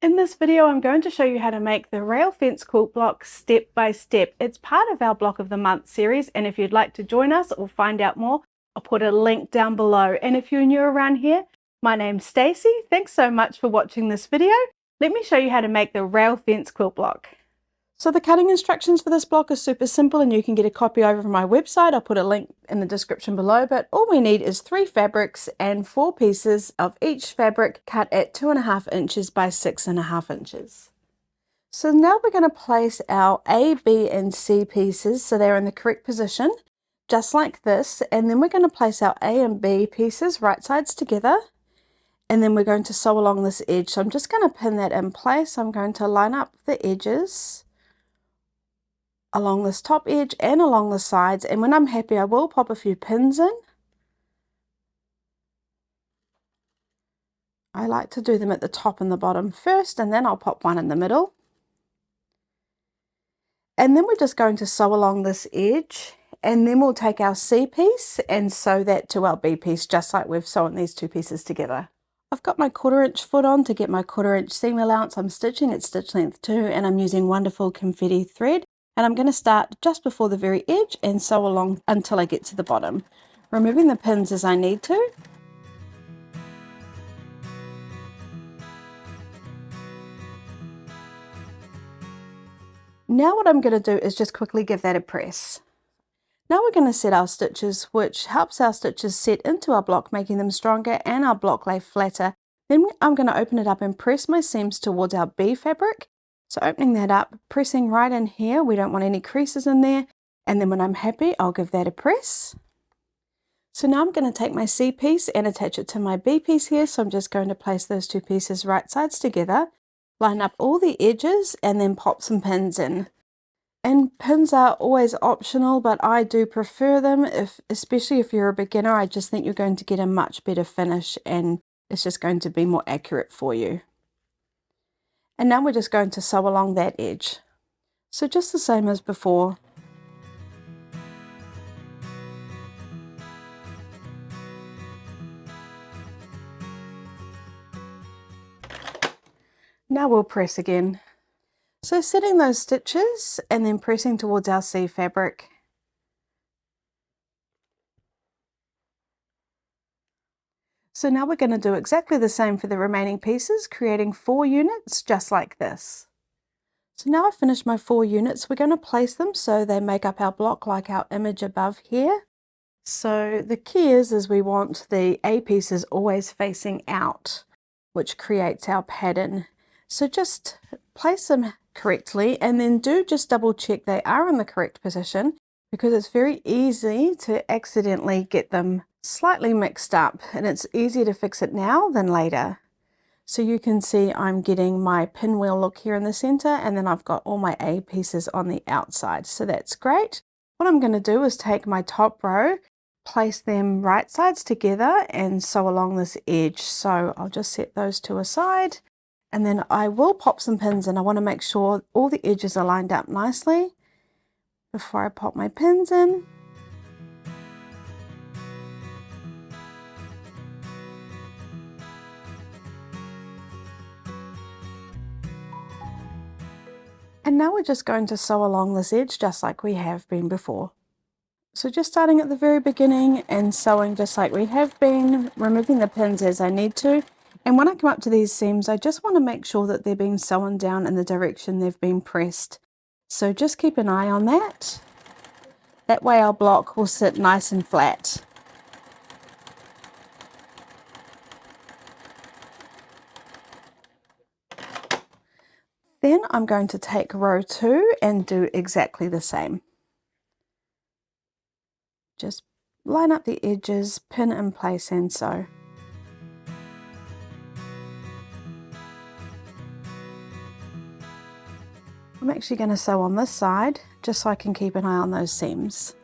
In this video, I'm going to show you how to make the Rail Fence Quilt Block step by step. It's part of our Block of the Month series, and if you'd like to join us or find out more, I'll put a link down below. And if you're new around here, my name's Stacey. Thanks so much for watching this video. Let me show you how to make the Rail Fence Quilt Block. So the cutting instructions for this block are super simple, and you can get a copy over from my website. I'll put a link in the description below, but all we need is 3 fabrics and 4 pieces of each fabric cut at 2.5 inches by 6.5 inches. So now we're going to place our A, B and C pieces so they're in the correct position, just like this, and then we're going to place our A and B pieces right sides together. And then we're going to sew along this edge. So I'm just going to pin that in place. I'm going to line up the edges along this top edge and along the sides, and when I'm happy I will pop a few pins in. I like to do them at the top and the bottom first, and then I'll pop one in the middle. And then we're just going to sew along this edge, and then we'll take our C piece and sew that to our B piece, just like we've sewn these 2 pieces together. I've got my 1/4 inch foot on to get my 1/4 inch seam allowance. I'm stitching at stitch length 2, and I'm using wonderful confetti thread. And I'm going to start just before the very edge and sew along until I get to the bottom, removing the pins as I need to. Now what I'm going to do is just quickly give that a press. Now we're going to set our stitches, which helps our stitches set into our block, making them stronger and our block lay flatter. Then I'm going to open it up and press my seams towards our B fabric. So opening that up, pressing right in here, we don't want any creases in there, and then when I'm happy, I'll give that a press. So now I'm going to take my C piece and attach it to my B piece here, so I'm just going to place those 2 pieces right sides together, line up all the edges, and then pop some pins in. And pins are always optional, but I do prefer them, especially if you're a beginner. I just think you're going to get a much better finish, and it's just going to be more accurate for you. And now we're just going to sew along that edge. So just the same as before. Now we'll press again. So setting those stitches and then pressing towards our C fabric. So now we're going to do exactly the same for the remaining pieces, creating 4 units just like this. So now I've finished my 4 units, we're going to place them so they make up our block like our image above here. So the key is we want the A pieces always facing out, which creates our pattern. So just place them correctly, and then do just double check they are in the correct position, because it's very easy to accidentally get them slightly mixed up, and it's easier to fix it now than later. So you can see I'm getting my pinwheel look here in the center, and then I've got all my A pieces on the outside, so that's great. What I'm going to do is take my top row, place them right sides together and sew along this edge. So I'll just set those 2 aside, and then I will pop some pins in. I want to make sure all the edges are lined up nicely before I pop my pins in. And now we're just going to sew along this edge just like we have been before. So just starting at the very beginning and sewing just like we have been, removing the pins as I need to. And when I come up to these seams, I just want to make sure that they're being sewn down in the direction they've been pressed. So just keep an eye on that. That way our block will sit nice and flat. Then I'm going to take row 2 and do exactly the same. Just line up the edges, pin in place and sew. I'm actually going to sew on this side just so I can keep an eye on those seams.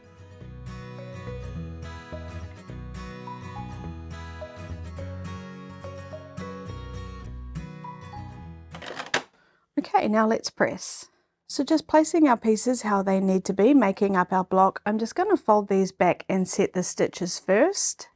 Okay, now let's press. So just placing our pieces how they need to be, making up our block, I'm just going to fold these back and set the stitches first.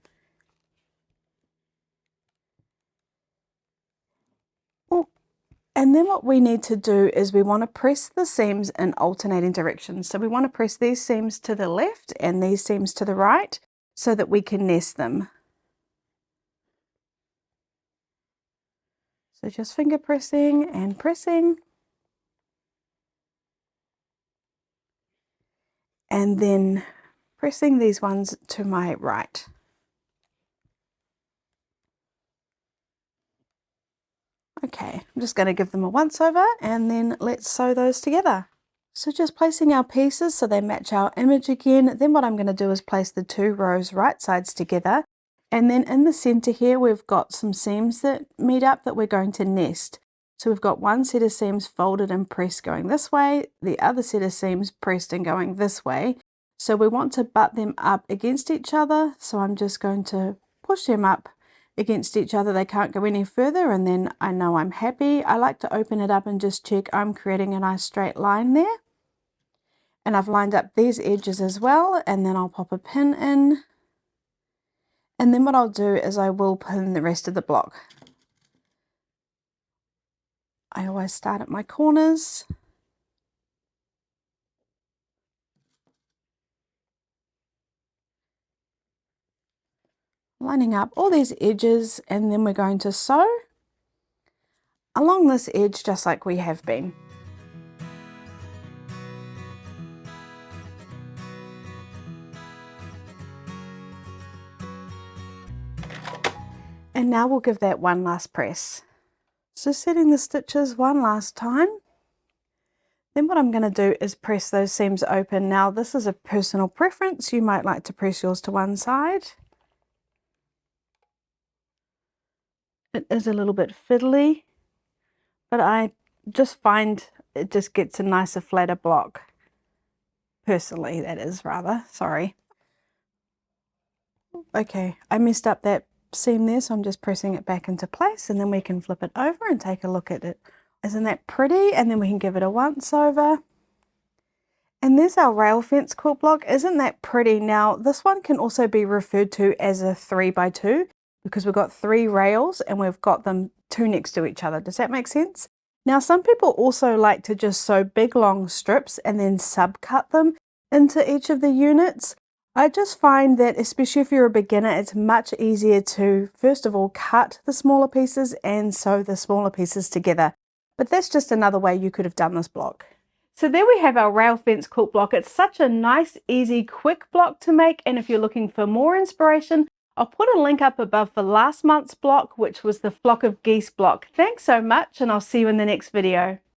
And then what we need to do is we want to press the seams in alternating directions. So we want to press these seams to the left and these seams to the right so that we can nest them. So just finger pressing and pressing. And then pressing these ones to my right. Okay, I'm just going to give them a once over and then let's sew those together. So just placing our pieces so they match our image again. Then what I'm going to do is place the 2 rows right sides together. And then in the center here, we've got some seams that meet up that we're going to nest. So we've got one set of seams folded and pressed going this way, the other set of seams pressed and going this way. So we want to butt them up against each other. So I'm just going to push them up against each other. They can't go any further, and then I know I'm happy. I like to open it up and just check I'm creating a nice straight line there. And I've lined up these edges as well, and then I'll pop a pin in. And then what I'll do is I will pin the rest of the block. I always start at my corners. Lining up all these edges, and then we're going to sew along this edge just like we have been. And now we'll give that one last press. So setting the stitches one last time. Then what I'm going to do is press those seams open. Now this is a personal preference. You might like to press yours to one side. It is a little bit fiddly, but I just find it just gets a nicer, flatter block. Personally, that is rather, sorry. Okay, I messed up that seam there, so I'm just pressing it back into place, and then we can flip it over and take a look at it. Isn't that pretty? And then we can give it a once over. And there's our rail fence quilt block. Isn't that pretty? Now, this one can also be referred to as a 3x2 because we've got 3 rails and we've got them 2 next to each other. Does that make sense? Now, some people also like to just sew big long strips and then subcut them into each of the units. I just find that, especially if you're a beginner, it's much easier to, first of all, cut the smaller pieces and sew the smaller pieces together. But that's just another way you could have done this block. So there we have our rail fence quilt block. It's such a nice, easy, quick block to make. And if you're looking for more inspiration, I'll put a link up above for last month's block, which was the flock of geese block. Thanks so much, and I'll see you in the next video.